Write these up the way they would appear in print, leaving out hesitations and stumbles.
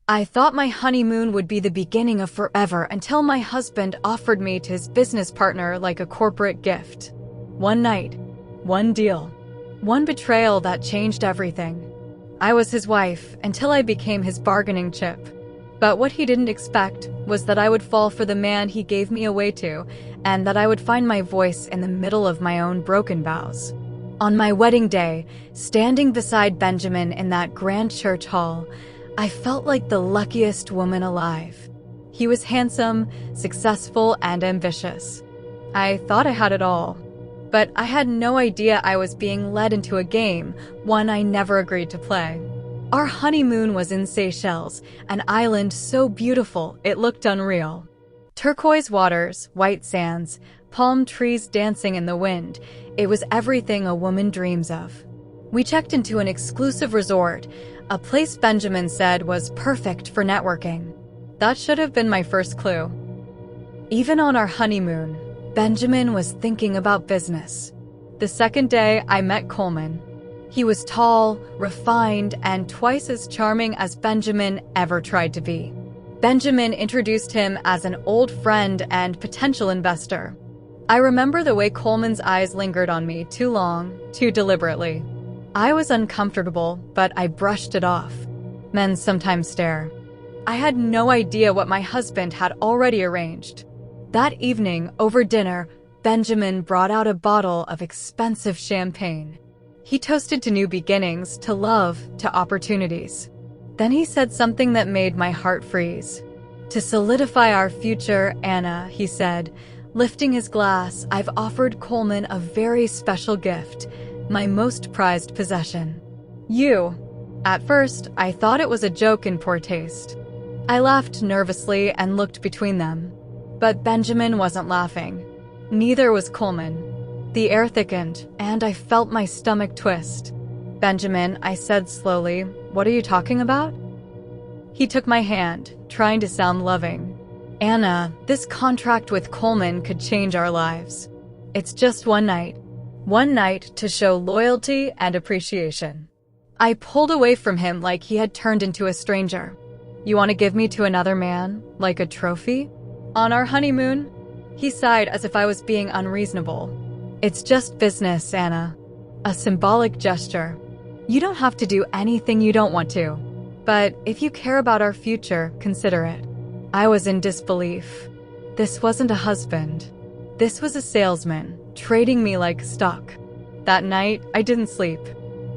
I thought my honeymoon would be the beginning of forever until my husband offered me to his business partner like a corporate gift. One night, one deal, one betrayal that changed everything. I was his wife until I became his bargaining chip. But what he didn't expect was that I would fall for the man he gave me away to, and that I would find my voice in the middle of my own broken vows. On my wedding day, standing beside Benjamin in that grand church hall, I felt like the luckiest woman alive. He was handsome, successful, and ambitious. I thought I had it all. But I had no idea I was being led into a game, one I never agreed to play. Our honeymoon was in Seychelles, an island so beautiful it looked unreal. Turquoise waters, white sands, palm trees dancing in the wind. It was everything a woman dreams of. We checked into an exclusive resort, a place Benjamin said was perfect for networking. That should have been my first clue. Even on our honeymoon, Benjamin was thinking about business. The second day, I met Coleman. He was tall, refined, and twice as charming as Benjamin ever tried to be. Benjamin introduced him as an old friend and potential investor. I remember the way Coleman's eyes lingered on me too long, too deliberately. I was uncomfortable, but I brushed it off. Men sometimes stare. I had no idea what my husband had already arranged. That evening, over dinner, Benjamin brought out a bottle of expensive champagne. He toasted to new beginnings, to love, to opportunities. Then he said something that made my heart freeze. "To solidify our future, Anna," he said, lifting his glass, "I've offered Coleman a very special gift, my most prized possession. You." At first, I thought it was a joke in poor taste. I laughed nervously and looked between them. But Benjamin wasn't laughing. Neither was Coleman. The air thickened, and I felt my stomach twist. "Benjamin," I said slowly, "what are you talking about?" He took my hand, trying to sound loving. "Anna, this contract with Coleman could change our lives. It's just one night. One night to show loyalty and appreciation." I pulled away from him like he had turned into a stranger. "You want to give me to another man, like a trophy? On our honeymoon?" He sighed as if I was being unreasonable. "It's just business, Anna. A symbolic gesture. You don't have to do anything you don't want to. But if you care about our future, consider it." I was in disbelief. This wasn't a husband. This was a salesman, trading me like stock. That night, I didn't sleep.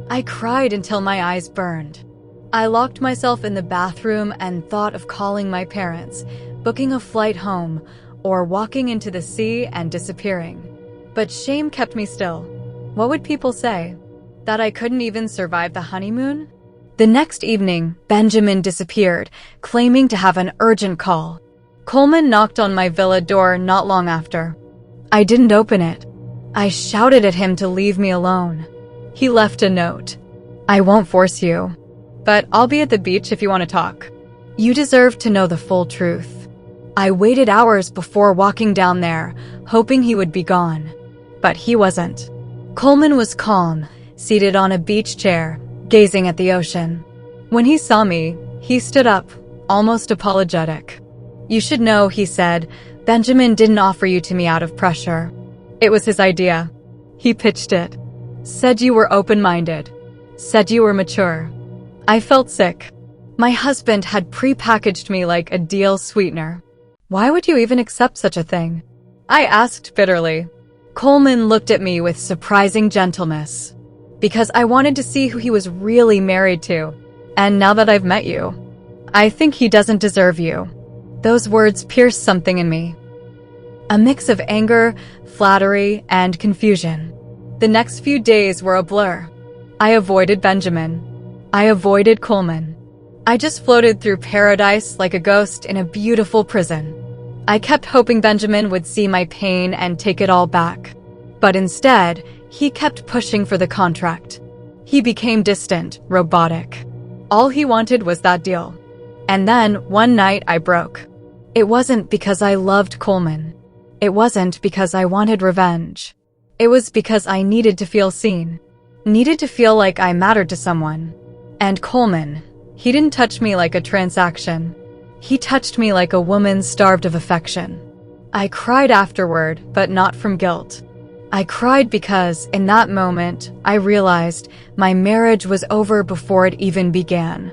I cried until my eyes burned. I locked myself in the bathroom and thought of calling my parents, booking a flight home, or walking into the sea and disappearing. But shame kept me still. What would people say? That I couldn't even survive the honeymoon? The next evening, Benjamin disappeared, claiming to have an urgent call. Coleman knocked on my villa door not long after. I didn't open it. I shouted at him to leave me alone. He left a note. "I won't force you, but I'll be at the beach if you want to talk. You deserve to know the full truth." I waited hours before walking down there, hoping he would be gone. But he wasn't. Coleman was calm, seated on a beach chair, gazing at the ocean. When he saw me, he stood up, almost apologetic. "You should know," he said, "Benjamin didn't offer you to me out of pressure. It was his idea. He pitched it. Said you were open-minded. Said you were mature." I felt sick. My husband had pre-packaged me like a deal sweetener. Why would you even accept such a thing? I asked bitterly. Coleman looked at me with surprising gentleness. "Because I wanted to see who he was really married to. And now that I've met you, I think he doesn't deserve you." Those words pierced something in me. A mix of anger, flattery, and confusion. The next few days were a blur. I avoided Benjamin. I avoided Coleman. I just floated through paradise like a ghost in a beautiful prison. I kept hoping Benjamin would see my pain and take it all back. But instead, he kept pushing for the contract. He became distant, robotic. All he wanted was that deal. And then, one night, I broke. It wasn't because I loved Coleman. It wasn't because I wanted revenge. It was because I needed to feel seen. Needed to feel like I mattered to someone. And Coleman, He didn't touch me like a transaction. He touched me like a woman starved of affection. I cried afterward, but not from guilt. I cried because, in that moment, I realized my marriage was over before it even began.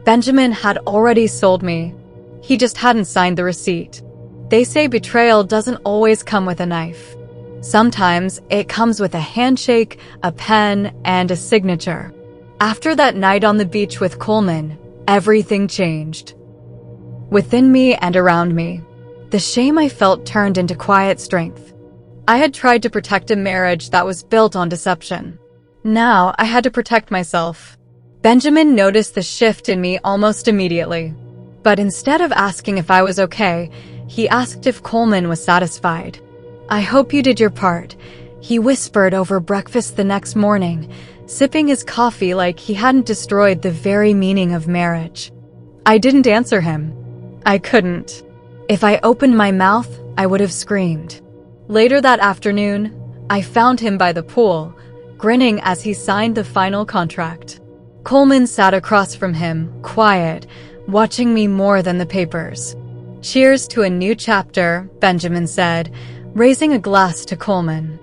Benjamin had already sold me. He just hadn't signed the receipt. They say betrayal doesn't always come with a knife. Sometimes it comes with a handshake, a pen, and a signature. After that night on the beach with Coleman, everything changed. Within me and around me, the shame I felt turned into quiet strength. I had tried to protect a marriage that was built on deception. Now I had to protect myself. Benjamin noticed the shift in me almost immediately. But instead of asking if I was okay, he asked if Coleman was satisfied. "I hope you did your part," he whispered over breakfast the next morning, sipping his coffee like he hadn't destroyed the very meaning of marriage. I didn't answer him. I couldn't. If I opened my mouth, I would have screamed. Later that afternoon, I found him by the pool, grinning as he signed the final contract. Coleman sat across from him, quiet, watching me more than the papers. "Cheers to a new chapter," Benjamin said, raising a glass to Coleman.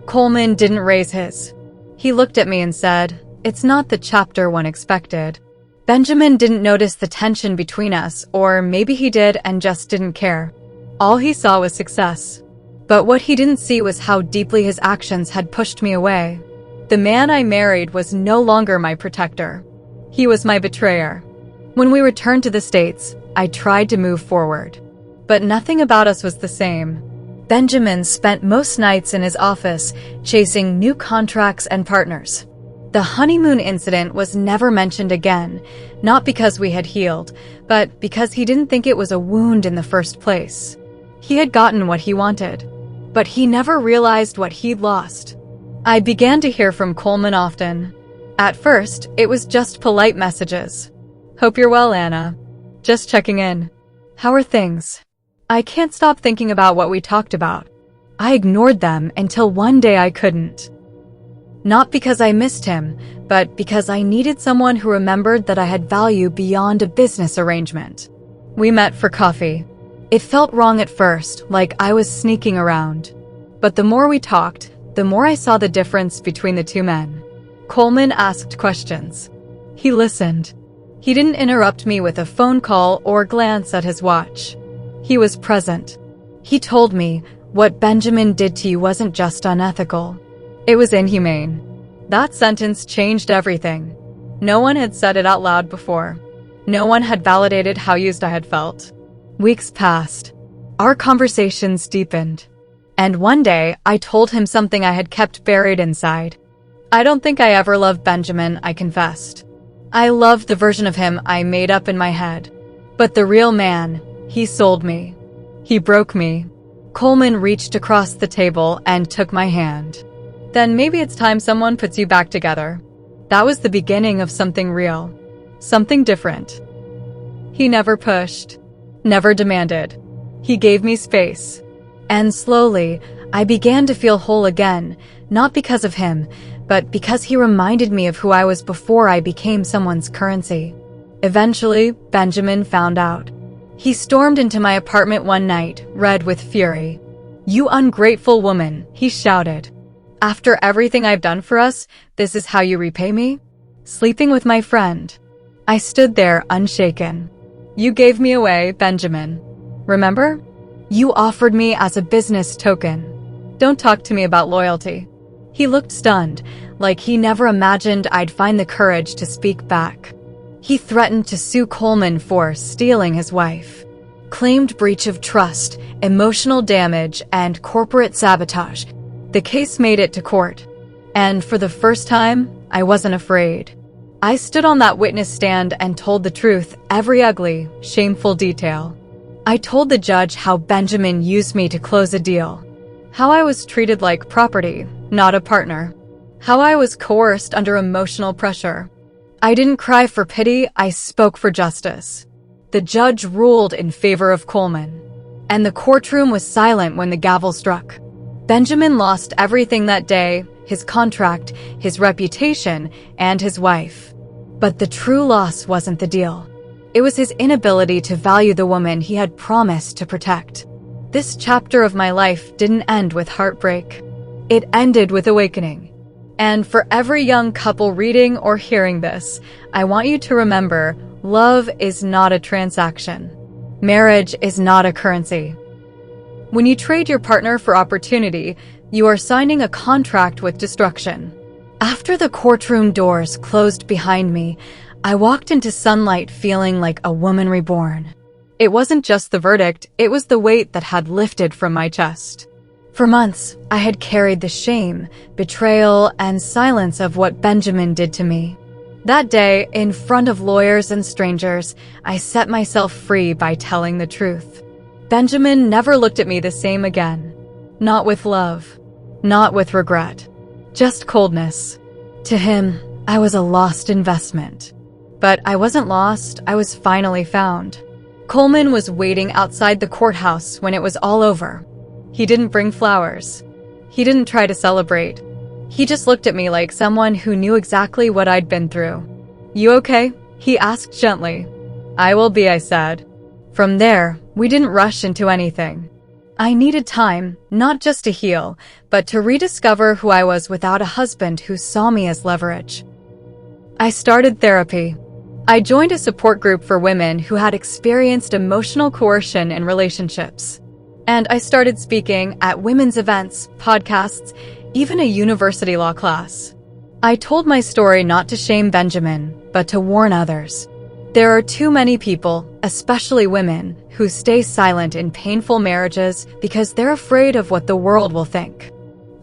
Coleman didn't raise his. He looked at me and said, "It's not the chapter one expected." Benjamin didn't notice the tension between us, or maybe he did and just didn't care. All he saw was success. But what he didn't see was how deeply his actions had pushed me away. The man I married was no longer my protector. He was my betrayer. When we returned to the States, I tried to move forward. But nothing about us was the same. Benjamin spent most nights in his office, chasing new contracts and partners. The honeymoon incident was never mentioned again, not because we had healed, but because he didn't think it was a wound in the first place. He had gotten what he wanted, but he never realized what he'd lost. I began to hear from Coleman often. At first, it was just polite messages. "Hope you're well, Anna. Just checking in. How are things?" I can't stop thinking about what we talked about. I ignored them until one day I couldn't. Not because I missed him, but because I needed someone who remembered that I had value beyond a business arrangement. We met for coffee. It felt wrong at first, like I was sneaking around. But the more we talked, the more I saw the difference between the two men. Coleman asked questions. He listened. He didn't interrupt me with a phone call or glance at his watch. He was present. He told me, "What Benjamin did to you wasn't just unethical. It was inhumane." That sentence changed everything. No one had said it out loud before. No one had validated how used I had felt. Weeks passed. Our conversations deepened. And one day, I told him something I had kept buried inside. "I don't think I ever loved Benjamin," I confessed. "I loved the version of him I made up in my head. But the real man, he sold me. He broke me." Coleman reached across the table and took my hand. "Then maybe it's time someone puts you back together." That was the beginning of something real. Something different. He never pushed. Never demanded. He gave me space. And slowly, I began to feel whole again, not because of him, but because he reminded me of who I was before I became someone's currency. Eventually, Benjamin found out. He stormed into my apartment one night, red with fury. "You ungrateful woman," he shouted. "After everything I've done for us, this is how you repay me? Sleeping with my friend." I stood there unshaken. "You gave me away, Benjamin. Remember? You offered me as a business token. Don't talk to me about loyalty." He looked stunned, like he never imagined I'd find the courage to speak back. He threatened to sue Coleman for stealing his wife. Claimed breach of trust, emotional damage, and corporate sabotage. The case made it to court. And for the first time, I wasn't afraid. I stood on that witness stand and told the truth, every ugly, shameful detail. I told the judge how Benjamin used me to close a deal. How I was treated like property, not a partner. How I was coerced under emotional pressure. I didn't cry for pity, I spoke for justice. The judge ruled in favor of Coleman. And the courtroom was silent when the gavel struck. Benjamin lost everything that day, his contract, his reputation, and his wife. But the true loss wasn't the deal. It was his inability to value the woman he had promised to protect. This chapter of my life didn't end with heartbreak. It ended with awakening. And for every young couple reading or hearing this, I want you to remember, love is not a transaction. Marriage is not a currency. When you trade your partner for opportunity, you are signing a contract with destruction. After the courtroom doors closed behind me, I walked into sunlight feeling like a woman reborn. It wasn't just the verdict, it was the weight that had lifted from my chest. For months, I had carried the shame, betrayal, and silence of what Benjamin did to me. That day, in front of lawyers and strangers, I set myself free by telling the truth. Benjamin never looked at me the same again. Not with love. Not with regret. Just coldness. To him, I was a lost investment. But I wasn't lost, I was finally found. Coleman was waiting outside the courthouse when it was all over. He didn't bring flowers. He didn't try to celebrate. He just looked at me like someone who knew exactly what I'd been through. "You okay?" he asked gently. "I will be," I said. From there, we didn't rush into anything. I needed time, not just to heal, but to rediscover who I was without a husband who saw me as leverage. I started therapy. I joined a support group for women who had experienced emotional coercion in relationships. And I started speaking at women's events, podcasts, even a university law class. I told my story not to shame Benjamin, but to warn others. There are too many people, especially women, who stay silent in painful marriages because they're afraid of what the world will think.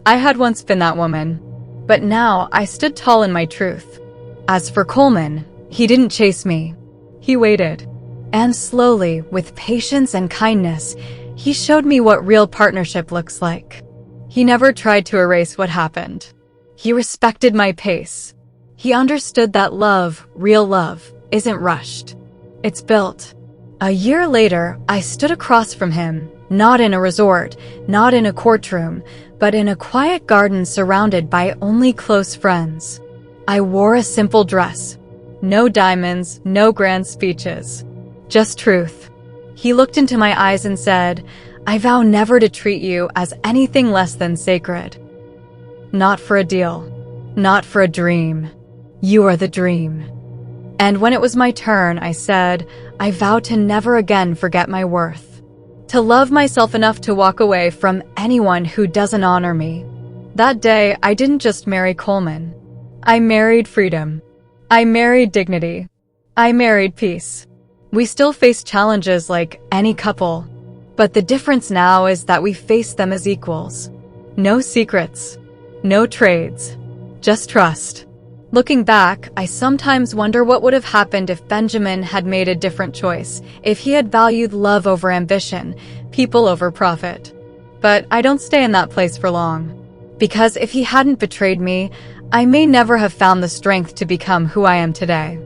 I had once been that woman, but now I stood tall in my truth. As for Coleman, he didn't chase me. He waited. And slowly, with patience and kindness, he showed me what real partnership looks like. He never tried to erase what happened. He respected my pace. He understood that love, real love, isn't rushed. It's built. A year later, I stood across from him, not in a resort, not in a courtroom, but in a quiet garden surrounded by only close friends. I wore a simple dress. No diamonds, no grand speeches. Just truth. He looked into my eyes and said, "I vow never to treat you as anything less than sacred. Not for a deal. Not for a dream. You are the dream." And when it was my turn, I said, "I vow to never again forget my worth. To love myself enough to walk away from anyone who doesn't honor me." That day, I didn't just marry Coleman. I married freedom. I married dignity. I married peace. We still face challenges like any couple, but the difference now is that we face them as equals. No secrets. No trades. Just trust. Looking back, I sometimes wonder what would have happened if Benjamin had made a different choice, if he had valued love over ambition, people over profit. But I don't stay in that place for long. Because if he hadn't betrayed me, I may never have found the strength to become who I am today.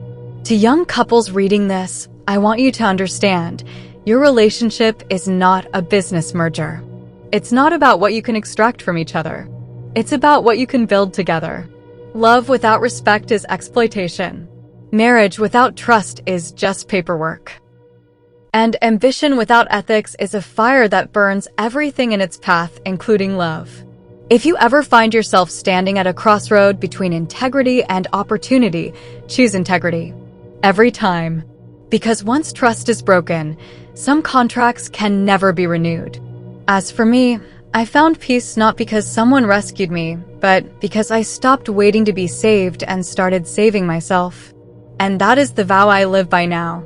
To young couples reading this, I want you to understand, your relationship is not a business merger. It's not about what you can extract from each other. It's about what you can build together. Love without respect is exploitation. Marriage without trust is just paperwork. And ambition without ethics is a fire that burns everything in its path, including love. If you ever find yourself standing at a crossroad between integrity and opportunity, choose integrity. Every time. Because once trust is broken, some contracts can never be renewed. As for me, I found peace not because someone rescued me, but because I stopped waiting to be saved and started saving myself. And that is the vow I live by now.